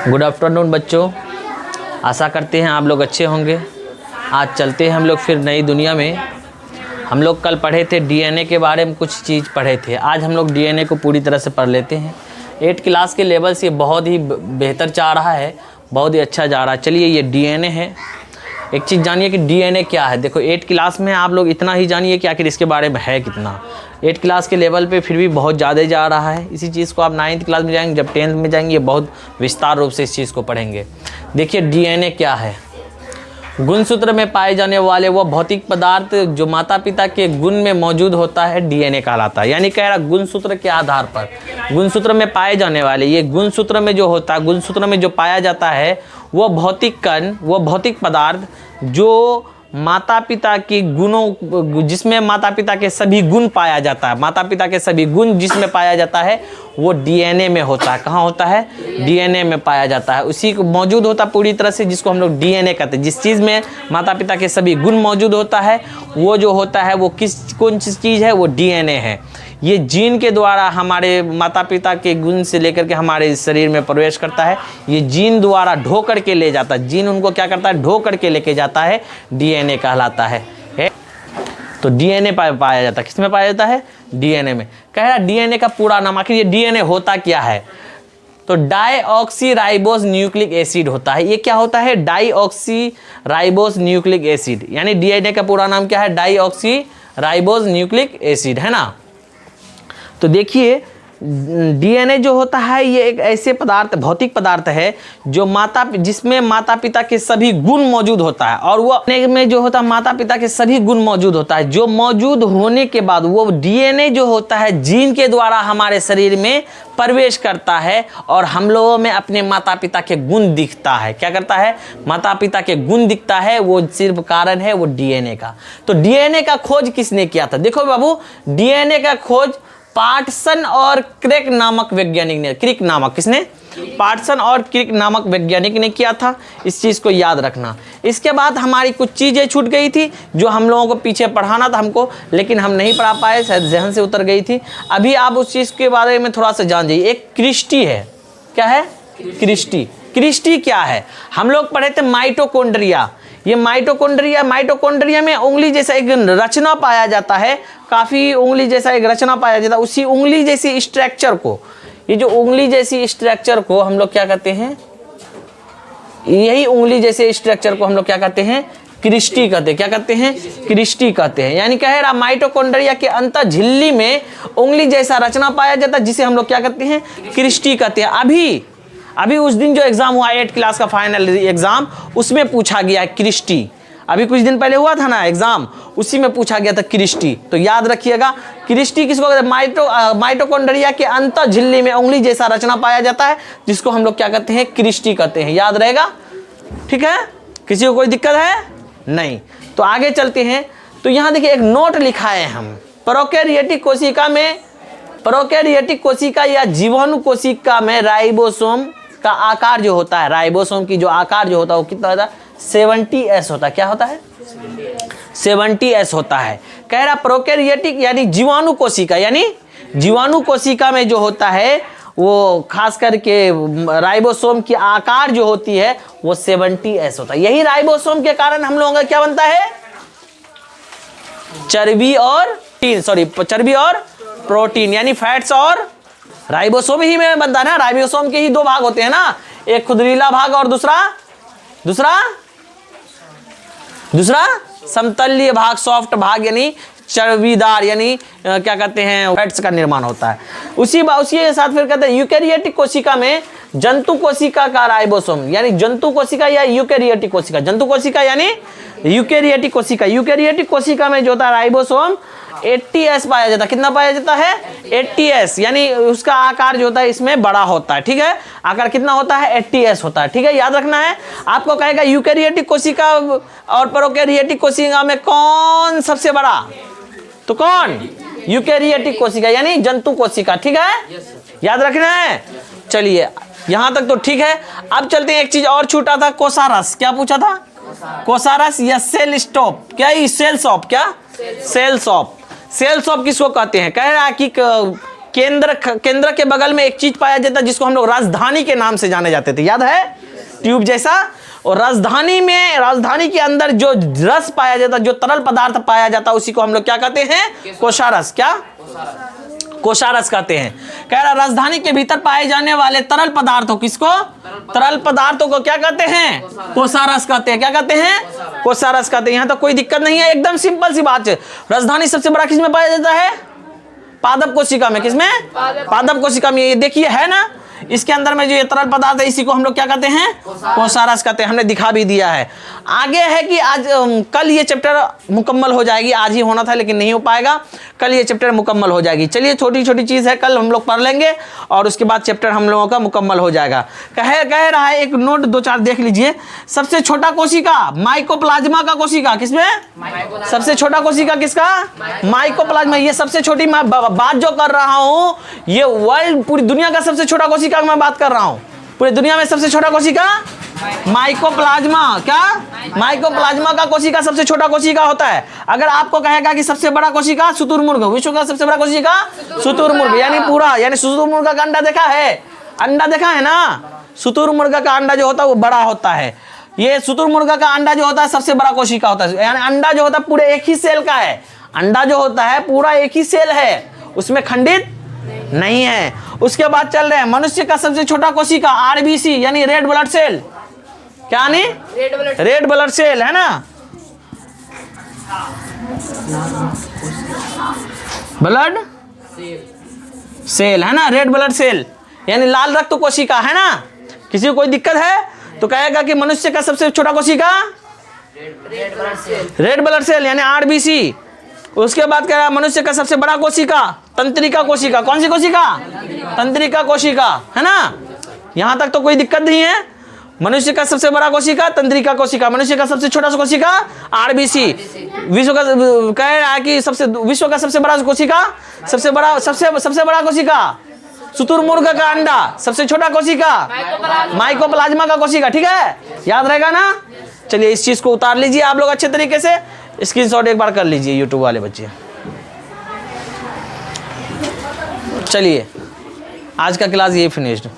Good afternoon बच्चों, आशा करते हैं आप लोग अच्छे होंगे। आज चलते हैं हम लोग फिर नई दुनिया में। हम लोग कल पढ़े थे डीएनए के बारे में, कुछ चीज़ पढ़े थे। आज हम लोग डीएनए को पूरी तरह से पढ़ लेते हैं। 8 क्लास के लेवल से बहुत ही बेहतर जा रहा है, बहुत ही अच्छा जा रहा है। चलिए, ये डीएनए है। एक चीज़ जानिए कि डीएनए क्या है। देखो 8 क्लास में आप लोग इतना ही जानिए कि आखिर इसके बारे में है कितना। 8 क्लास के लेवल पे फिर भी बहुत ज़्यादा जा रहा है। इसी चीज़ को आप 9th क्लास में जाएंगे, जब 10th में जाएंगे, ये बहुत विस्तार रूप से इस चीज़ को पढ़ेंगे। देखिए डीएनए क्या है। गुणसूत्र में पाए जाने वाले वो भौतिक पदार्थ जो माता पिता के गुण में मौजूद होता है, डीएनए कहलाता है। यानी कह रहा गुणसूत्र के आधार पर, गुणसूत्र में पाए जाने वाले, ये गुणसूत्र में जो होता है, गुणसूत्र में जो पाया जाता है वो भौतिक कण, वो भौतिक पदार्थ जो माता पिता के गुणों, जिसमें माता पिता के सभी गुण पाया जाता है, माता पिता के सभी गुण जिसमें पाया जाता है वो डीएनए में होता है। कहाँ होता है? डीएनए में पाया जाता है। उसी को मौजूद होता है पूरी तरह से, जिसको हम लोग डीएनए कहते हैं। जिस चीज़ में माता पिता के सभी गुण मौजूद होता है वो जो होता है वो कौन सी चीज़ है? वो डीएनए है। ये जीन के द्वारा हमारे माता पिता के गुण से लेकर के हमारे शरीर में प्रवेश करता है। ये जीन द्वारा ढो करके ले जाता है। जीन उनको क्या करता है? ढो करके लेके जाता है। डीएनए कहलाता है। तो डीएनए पाया जाता है। किस में पाया जाता है? डीएनए में। कह रहा डीएनए का पूरा नाम, आखिर ये डीएनए होता क्या है? तो डाईऑक्सीराइबोस न्यूक्लिक एसिड होता है। ये क्या होता है? डाईऑक्सीराइबोस न्यूक्लिक एसिड। यानी डीएनए का पूरा नाम क्या है? डाईऑक्सीराइबोस न्यूक्लिक एसिड, है ना। तो देखिए डीएनए जो होता है ये एक ऐसे पदार्थ, भौतिक पदार्थ है जो जिसमें माता पिता के सभी गुण मौजूद होता है। और वो अपने में जो होता है माता पिता के सभी गुण मौजूद होता है। जो मौजूद होने के बाद वो डीएनए जो होता है जीन के द्वारा हमारे शरीर में प्रवेश करता है और हम लोगों में अपने माता पिता के गुण दिखता है। क्या करता है? माता पिता के गुण दिखता है। वो सिर्फ कारण है वो डीएनए का। तो डीएनए का खोज किसने किया था? देखो बाबू, डीएनए का खोज पाटसन और क्रिक नामक वैज्ञानिक ने, क्रिक नामक, किसने? पाटसन और क्रिक नामक वैज्ञानिक ने किया था। इस चीज़ को याद रखना। इसके बाद हमारी कुछ चीज़ें छूट गई थी जो हम लोगों को पीछे पढ़ाना था हमको, लेकिन हम नहीं पढ़ा पाए, शायद जहन से उतर गई थी। अभी आप उस चीज़ के बारे में थोड़ा सा जान जाइए। एक क्रिस्टी है। क्या है? क्रिस्टी। क्रिस्टी क्या है? हम लोग पढ़े थे माइटोकॉन्ड्रिया। ये माइटोकॉन्ड्रिया में उंगली जैसा एक रचना पाया जाता है। काफ़ी उंगली जैसा एक रचना पाया जाता है। उसी उंगली जैसी स्ट्रक्चर को, ये जो उंगली जैसी स्ट्रक्चर को हम लोग क्या कहते हैं? यही उंगली जैसे स्ट्रक्चर को हम लोग क्या कहते हैं? क्रिस्टी कहते हैं। क्या कहते हैं? क्रिस्टी कहते हैं। यानी कह रहा माइटोकॉन्ड्रिया के अंत झिल्ली में उंगली जैसा रचना पाया जाता है, जिसे हम लोग क्या कहते हैं? क्रिस्टी कहते हैं। अभी उस दिन जो एग्जाम हुआ 8 क्लास का फाइनल एग्जाम, उसमें पूछा गया क्रिस्टी। अभी कुछ दिन पहले हुआ था ना एग्जाम, उसी में पूछा गया था क्रिस्टी। तो याद रखिएगा, क्रिस्टी किसको कहते हैं? माइटोकॉन्ड्रिया के अंत झिल्ली में उंगली जैसा रचना पाया जाता है, जिसको हम लोग क्या कहते हैं? क्रिस्टी कहते हैं। याद रहेगा? ठीक है, किसी को कोई दिक्कत है? नहीं। तो आगे चलते हैं। तो यहाँ देखिए एक नोट लिखा है हम। प्रोकैरियोटिक कोशिका या जीवाणु कोशिका में राइबोसोम का आकार जो होता है, राइबोसोम की जो आकार जो होता है वो कितना होता है? 70s होता है। क्या होता है? 70s होता है। कह रहा प्रोकैरियोटिक यानी जीवाणु कोशिका, यानी जीवाणु कोशिका में जो होता है वो खास करके राइबोसोम की आकार जो होती है वो 70s होता है। यही राइबोसोम के कारण हम लोगों का क्या बनता है? चर्बी और प्रोटीन, यानी फैट्स और राइबोसोम ही में बनता है ना। राइबोसोम के ही 2 भाग होते हैं ना, एक खुदरीला भाग और दूसरा समतलीय भाग, सॉफ्ट भाग, यानी चर्बीदार, यानी क्या कहते हैं? फैट्स का निर्माण होता है। उसी के साथ फिर कहते हैं यूकैरियोटिक कोशिका में जंतु कोशिका का राइबोसोम, यानी जंतु कोशिका या यूकैरियोटिक कोशिका, जंतु कोशिका यानी यूकैरियोटिक कोशिका। यूकैरियोटिक कोशिका में जो होता है राइबोसोम 80s पाया जाता है। कितना पाया जाता है? 80s, यानी उसका आकार जो होता है इसमें बड़ा होता है। ठीक है, आकार कितना होता है? 80s होता है। ठीक है, याद रखना है। आपको कहेगा यूकैरियोटिक कोशिका और प्रोकैरियोटिक कोशिका में कौन सबसे बड़ा? तो कौन? यूकैरियोटिक कोशिका, यानी जंतु कोशिका। ठीक है, याद रखना है। चलिए यहां तक तो ठीक है। अब चलते हैं, एक चीज और छूटा था, कोसारस। क्या पूछा था? कोसारस या सेल स्टॉप। क्या? Sales off. क्या? Sales off. किसको कहते हैं? कह रहा है कि केंद्र के बगल में एक चीज पाया जाता है जिसको हम लोग राजधानी के नाम से जाने जाते थे, याद है, ट्यूब जैसा। और राजधानी के अंदर जो रस पाया जाता, जो तरल पदार्थ पाया जाता, उसी को हम लोग क्या कहते हैं, कोषारस। क्या, कोषारस कहते हैं। कह रहा राजधानी के भीतर पाए जाने वाले तरल पदार्थों, किसको, तरल पदार्थों को क्या कहते हैं, कोषारस कहते हैं। क्या कहते हैं, कोषारस कहते हैं। यहां तक कोई दिक्कत नहीं है, एकदम सिंपल सी बात है। राजधानी सबसे बड़ा किसमें पाया जाता है, पादप कोशिका में। किसमें, पादप कोशिका में। ये देखिए है ना, इसके अंदर में जो ये तरल पदार्थ है इसी को हम लोग क्या कहते हैं, कोषारस कहते हैं। हमने दिखा भी दिया है। आगे है कि आज कल ये चैप्टर मुकम्मल हो जाएगी, आज ही होना था लेकिन नहीं हो पाएगा, कल ये चैप्टर मुकम्मल हो जाएगी। चलिए छोटी छोटी चीज़ है, कल हम लोग पढ़ लेंगे और उसके बाद चैप्टर हम लोगों का मुकम्मल हो जाएगा। कह रहा है, एक नोट 2-4 देख लीजिए। सबसे छोटा कोशिका माइकोप्लाज्मा का कोशिका, किसमें, सबसे छोटा कोशिका किसका, माइकोप्लाज्मा। ये सबसे छोटी बात जो कर रहा हूँ, ये वर्ल्ड, पूरी दुनिया का सबसे छोटा कोशिका मैं बात कर रहा हूँ। पूरी दुनिया में सबसे छोटा कोशिका माइकोप्लाज्मा। क्या, माइकोप्लाज्मा का कोशिका सबसे छोटा कोशिका होता है। अगर आपको कहेगा कि सबसे बड़ा कोशिका शुतुरमुर्ग, विश्व का सबसे बड़ा कोशिका शुतुरमुर्ग, यानी पूरा, यानी शुतुरमुर्ग का अंडा देखा है, अंडा देखा है ना, शुतुरमुर्ग का अंडा जो होता है वो बड़ा होता है। ये शुतुरमुर्ग का अंडा जो होता है सबसे बड़ा कोशिका होता है। यानी अंडा जो होता है पूरे एक ही सेल का है, अंडा जो होता है पूरा एक ही सेल है, उसमें खंडित नहीं है। उसके बाद चल रहे हैं, मनुष्य का सबसे छोटा कोशिका आरबीसी, यानी रेड ब्लड सेल। क्या नहीं, रेड ब्लड सेल है ना, ब्लड सेल है ना, रेड ब्लड सेल यानी लाल रक्त कोशिका है ना। किसी को कोई दिक्कत है तो कहेगा कि मनुष्य का सबसे छोटा कोशिका रेड ब्लड सेल यानी आरबीसी। उसके बाद कह रहा है मनुष्य का सबसे बड़ा कोशिका तंत्रिका कोशिका। कौन सी कोशिका, तंत्रिका कोशिका है ना। यहां तक तो कोई दिक्कत नहीं है। मनुष्य का सबसे बड़ा कोशिका तंत्रिका कोशिका, मनुष्य का सबसे छोटा कोशिका आरबीसी। विश्व का कह रहा है कि विश्व का सबसे बड़ा कोशिका, सबसे बड़ा कोशिका शुतुरमुर्ग का अंडा, सबसे छोटा कोशिका माइकोप्लाज्मा का कोशिका। ठीक है, याद रहेगा ना। चलिए इस चीज को उतार लीजिए आप लोग अच्छे तरीके से, स्क्रीनशॉट एक बार कर लीजिए यूट्यूब वाले बच्चे। चलिए आज का क्लास ये फिनिश्ड।